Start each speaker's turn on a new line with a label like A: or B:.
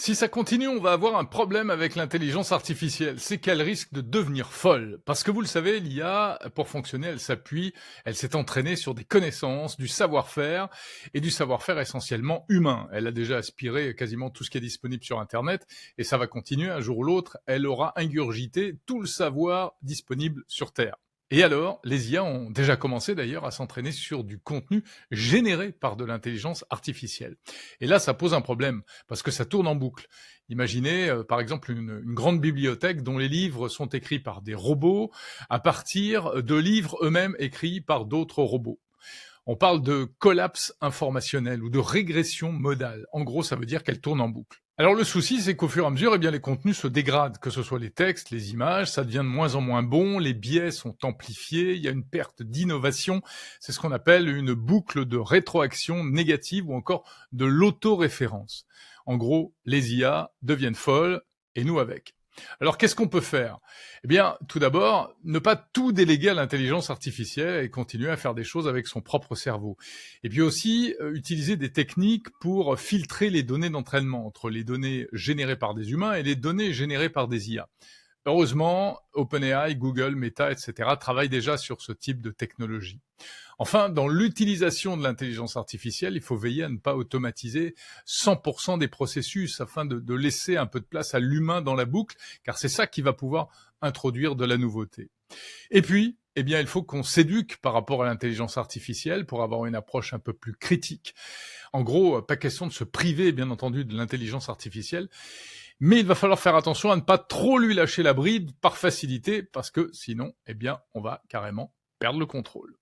A: Si ça continue, on va avoir un problème avec l'intelligence artificielle, c'est qu'elle risque de devenir folle. Parce que vous le savez, l'IA, pour fonctionner, elle s'est entraînée sur des connaissances, du savoir-faire, et du savoir-faire essentiellement humain. Elle a déjà aspiré quasiment tout ce qui est disponible sur Internet, et ça va continuer un jour ou l'autre, elle aura ingurgité tout le savoir disponible sur Terre. Et alors, les IA ont déjà commencé d'ailleurs à s'entraîner sur du contenu généré par de l'intelligence artificielle. Et là, ça pose un problème, parce que ça tourne en boucle. Imaginez, par exemple, une grande bibliothèque dont les livres sont écrits par des robots à partir de livres eux-mêmes écrits par d'autres robots. On parle de collapse informationnel ou de régression modale. En gros, ça veut dire qu'elle tourne en boucle. Alors le souci, c'est qu'au fur et à mesure, les contenus se dégradent, que ce soit les textes, les images, ça devient de moins en moins bon, les biais sont amplifiés, il y a une perte d'innovation, c'est ce qu'on appelle une boucle de rétroaction négative ou encore de l'autoréférence. En gros, les IA deviennent folles et nous avec. Alors qu'est-ce qu'on peut faire? Eh bien, tout d'abord, ne pas tout déléguer à l'intelligence artificielle et continuer à faire des choses avec son propre cerveau. Et puis aussi, utiliser des techniques pour filtrer les données d'entraînement entre les données générées par des humains et les données générées par des IA. Heureusement, OpenAI, Google, Meta, etc. travaillent déjà sur ce type de technologie. Enfin, dans l'utilisation de l'intelligence artificielle, il faut veiller à ne pas automatiser 100% des processus afin de laisser un peu de place à l'humain dans la boucle, car c'est ça qui va pouvoir introduire de la nouveauté. Et puis, il faut qu'on s'éduque par rapport à l'intelligence artificielle pour avoir une approche un peu plus critique. En gros, pas question de se priver, bien entendu, de l'intelligence artificielle, mais il va falloir faire attention à ne pas trop lui lâcher la bride par facilité, parce que sinon, on va carrément perdre le contrôle.